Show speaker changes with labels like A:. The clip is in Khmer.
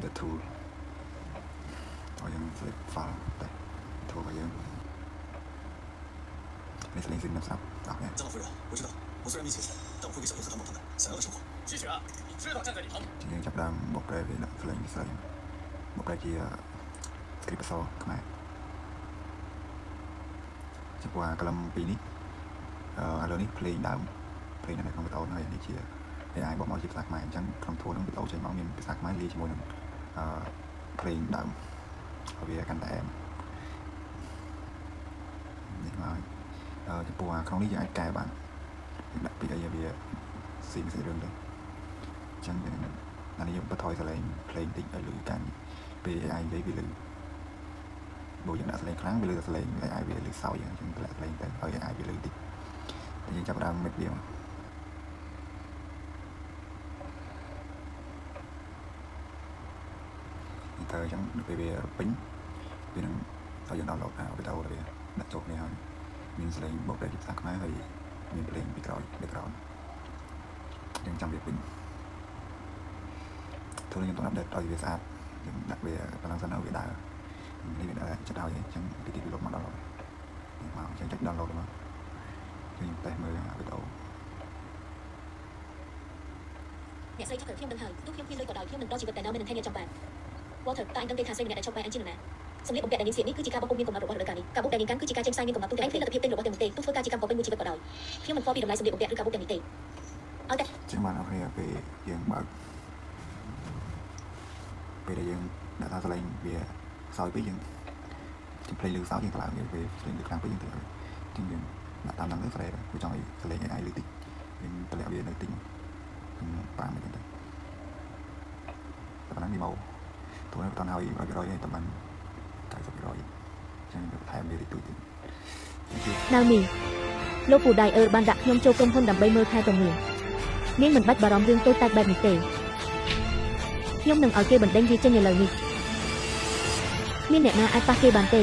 A: the tool ឲ្យយើង select file តែ tool របស់យើងនេះ select สิ่งស្រាប់អត់ទេ
B: 长老夫人，我知道，我虽然没钱，但我会给小叶和他们他们想要的生活。
C: 继续啊，你知道站在礼堂。
A: យើងចាប់ដើមបុកប្រែវាដាក់ select ស្រីបុកប្រែជា script អក្សរខ្មែរចំពោះកលឹមពីរនេះឥឡូវនេះ play ដើម play នៅក្នុងវីដេអូហើយនេះជា AI បកមកជាភាសាខ្មែរអញ្ចឹងក្នុង tool ហ្នឹងវីដេអូចេញមកមានភាសាខ្មែរលាយជាមួយនឹង play ដើមវាកាន់តែនេះមកចំពោះក្នុងនេះយើងអាចកែបានដាក់ពីអីវាស៊ីមិនស្អីរឿងទៅអញ្ចឹងអានេះយើងបន្ថយសលេង play បន្តិចឲ្យលឺកាន់ពេល AI និយាយវាលឺបើយើងដាក់សលេងខ្លាំងវាលឺតែសលេង AI វាលឺសោយអញ្ចឹងតម្លាក់សលេងទៅឲ្យ AI វាលឺតិចតែយើងចាប់ដើមមិចវាទៅអញ្ចឹងពេលវាពេញវានឹងឲ្យយើង download វីដេអូទៅវាដាក់ចូលគ្នាហើយមានសលេងបូកដែលជាភាសាខ្មែរហើយមានភ្លេងពីក្រោយ background យើងចាំវាពេញទូយើងต้องអាប់ដេតឲ្យវាស្អាតយើងដាក់វាកម្លាំងសិនឲ្យវាដើរនេះវាដើរចិត្តឲ្យអញ្ចឹងពីទីវាលុបមកដល់ហើយមកអញ្ចឹងចុច download មកយើងតេស្តមើលវីដេអូ
D: អ្នកស្រីថាខ្ញុំដឹងហើយទោះខ្ញុំគ្មានលុយក៏ដោយខ្ញុំនឹងដល់ជីវិតតែនៅមិននឹងថែអ្នកចំបាន Walter តើអញដឹងទេថាស្រីម្នាក់ដែលឈប់បែរអញជានរណាសម្លៀកបំពាក់ដែលនាងស្លៀកនេះគឺជាការបោកពុំមានកំណត់របស់រដូវកាលនេះការបោកដែលនាងកាន់គឺជាការចេញផ្សាយមានកំណត់ទូទៅឯងឃើញលទ្ធភាពទិញរបស់ទាំងនោះទេទោះធ្វើការជាកម្មករពេញមួយជីវិតក៏ដោយខ្ញុំមិនខ្វល់ពីតម្លៃសម្លៀកបំពាក់ឬការបោកទាំងនេះទេឲ្យតែ
A: ចឹងបានអរគ្នាពេលយើងបើកពេលដែលយើងដាក់ថាសលេងវាសោយពេកយើងplay លឺសោយយើងឡើងពេលសលេងលឺខ្លាំងពេកយើងទៅចឹងយើងដាក់តាមហ្នឹងទៅ frame វាចង់ឲ្យសលេង AI លឺតិចយើងតម្លាក់វានៅតិច5អញ្ចឹងទៅប៉ុណ្ណឹងនេះមកទូនេះបន្តឲ្យ100%ទេតែបាន90%ចឹងទៅថែមវាតិចតួចទៀត
D: នៅនេះលោកពូដៃអឺបានដាក់ខ្ញុំចូលក្រុមហ៊ុនដើម្បីមើលថែទំនានាងមិនបាច់បារម្ភរឿងតូចតាចបែបនេះទេខ្ញុំនឹងឲ្យគេបណ្ដេញវាចេញឥឡូវនេះមានអ្នកណាអាចប៉ះគេបានទេ